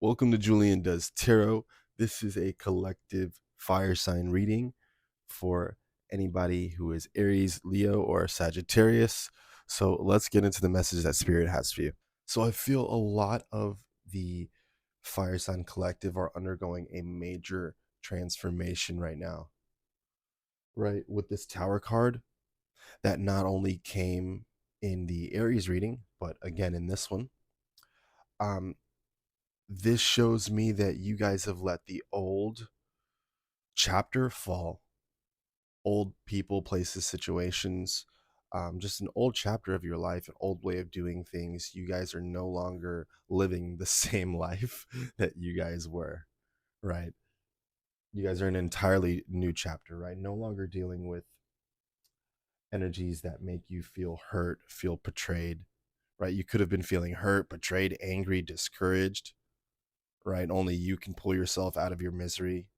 Welcome to Julian Does Tarot. This is a collective fire sign reading for anybody who is Aries, Leo, or Sagittarius. So let's get into the message that Spirit has for you. So I feel a lot of the fire sign collective are undergoing a major transformation right now, right? With this Tower card that not only came in the Aries reading, but again in this one. This shows me that you guys have let the old chapter fall, old people, places, situations, just an old chapter of your life, an old way of doing things. You guys are no longer living the same life that you guys were, right? You guys are in an entirely new chapter, right? No longer dealing with energies that make you feel hurt, feel betrayed, right? You could have been feeling hurt, betrayed, angry, discouraged, right? Only you can pull yourself out of your misery.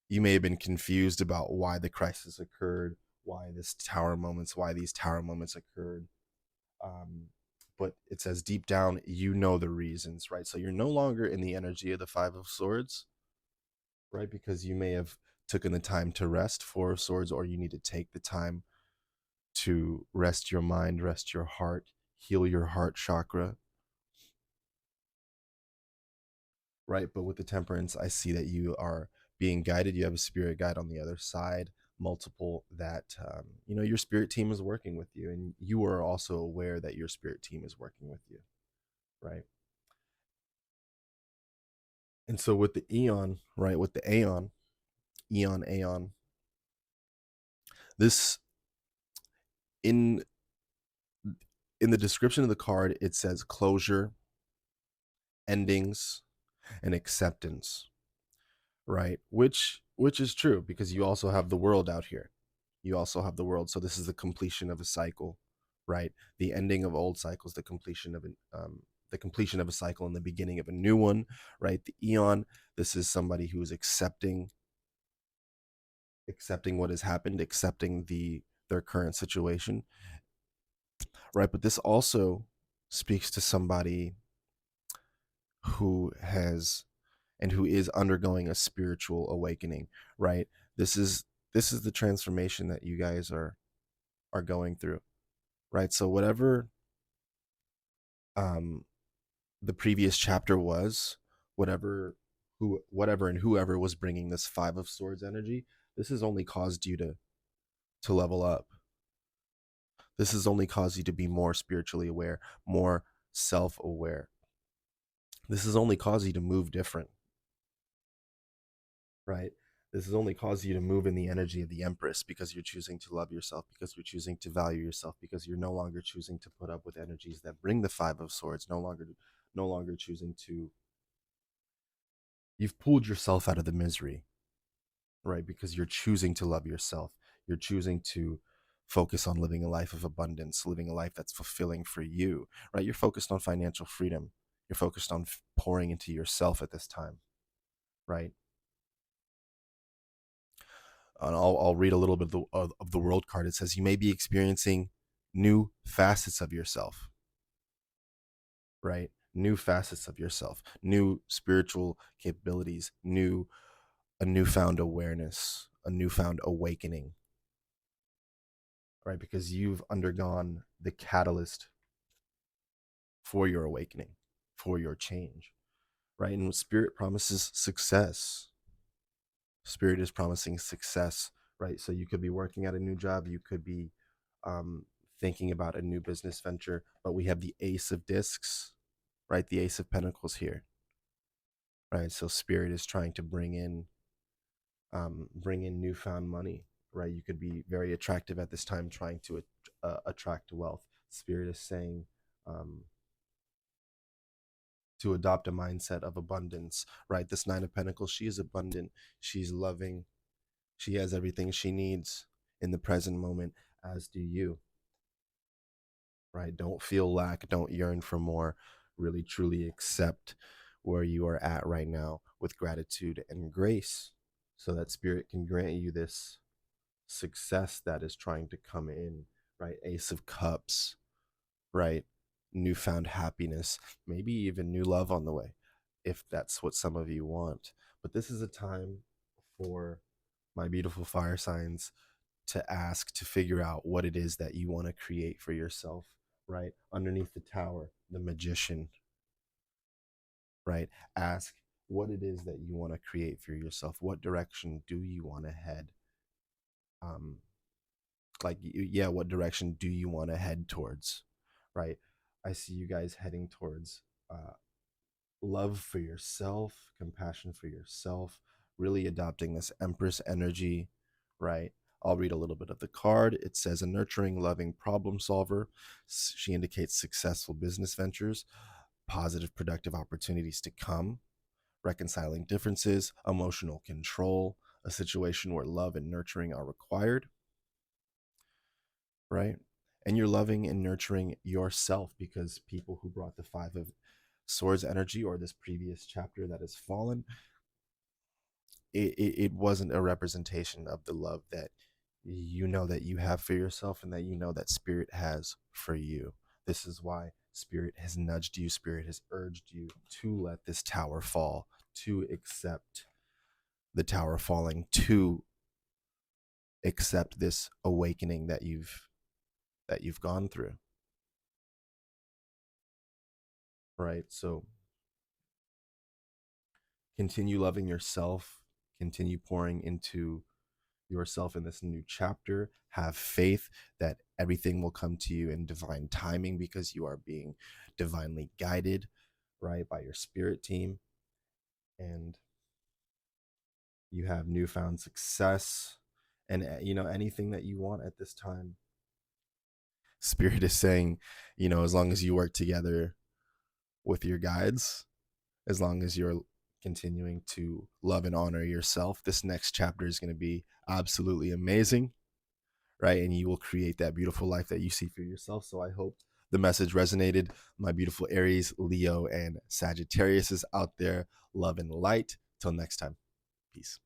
You may have been confused about why the crisis occurred, why these tower moments occurred. But it says deep down, you know the reasons, right? So you're no longer in the energy of the Five of Swords, right? Because you may have taken the time to rest, Four of Swords, or you need to take the time to rest your mind, rest your heart, heal your heart chakra, right? But with the Temperance, I see that you are being guided. You have a spirit guide on the other side, multiple that, your spirit team is working with you. And you are also aware that your spirit team is working with you, right? And so with the Eon, right, with the Aeon, this, in the description of the card, it says closure, endings, and acceptance, right? Which is true, because you also have the world out here. You also have the world. So this is the completion of a cycle, right? The ending of old cycles, the completion of a cycle and the beginning of a new one, right? The Eon, this is somebody who is accepting what has happened, accepting their current situation, right? But this also speaks to somebody who is undergoing a spiritual awakening, right? This is the transformation that you guys are going through, right? So whatever the previous chapter was, whatever and whoever was bringing this Five of Swords energy, this has only caused you to level up. This has only caused you to be more spiritually aware, more self-aware. This has only caused you to move different, right? This has only caused you to move in the energy of the Empress, because you're choosing to love yourself, because you're choosing to value yourself, because you're no longer choosing to put up with energies that bring the Five of Swords, no longer choosing to. You've pulled yourself out of the misery, right? Because you're choosing to love yourself. You're choosing to focus on living a life of abundance, living a life that's fulfilling for you, right? You're focused on financial freedom. You're focused on pouring into yourself at this time, right? And I'll read a little bit of the world card. It says you may be experiencing new facets of yourself, right? New facets of yourself, new spiritual capabilities, a newfound awareness, a newfound awakening, right? Because you've undergone the catalyst for your awakening, for your change, right? And Spirit promises success. Spirit is promising success, right? So you could be working at a new job, you could be thinking about a new business venture, but we have the Ace of Discs, right? The Ace of Pentacles here, right? So Spirit is trying to bring in newfound money, right? You could be very attractive at this time, trying to attract wealth. Spirit is saying to adopt a mindset of abundance, right? This Nine of Pentacles, she is abundant, she's loving, she has everything she needs in the present moment, as do you, right? Don't feel lack, don't yearn for more. Really, truly accept where you are at right now with gratitude and grace, so that Spirit can grant you this success that is trying to come in, right? Ace of Cups, right? Newfound happiness, maybe even new love on the way. if that's what some of you want. But this is a time for my beautiful fire signs to ask, to figure out what it is that you want to create for yourself, right? Underneath the tower, the magician, right? Ask what it is that you want to create for yourself. What direction do you want to head? Um, yeah, what direction do you want to head towards, right? I see you guys heading towards love for yourself, compassion for yourself, really adopting this Empress energy, right? I'll read a little bit of the card. It says a nurturing, loving problem solver. She indicates successful business ventures, positive, productive opportunities to come, reconciling differences, emotional control, a situation where love and nurturing are required, right? And you're loving and nurturing yourself, because people who brought the Five of Swords energy, or this previous chapter that has fallen, it wasn't a representation of the love that you know that you have for yourself, and that you know that Spirit has for you. This is why Spirit has nudged you, Spirit has urged you to let this tower fall, to accept the tower falling, to accept this awakening that you've gone through, right? So continue loving yourself, continue pouring into yourself in this new chapter. Have faith that everything will come to you in divine timing, because you are being divinely guided, right, by your spirit team. And you have newfound success, and anything that you want at this time. Spirit is saying, as long as you work together with your guides, as long as you're continuing to love and honor yourself, this next chapter is going to be absolutely amazing, right? And you will create that beautiful life that you see for yourself. So I hope the message resonated. My beautiful Aries, Leo, and Sagittarius is out there. Love and light. Till next time. Peace.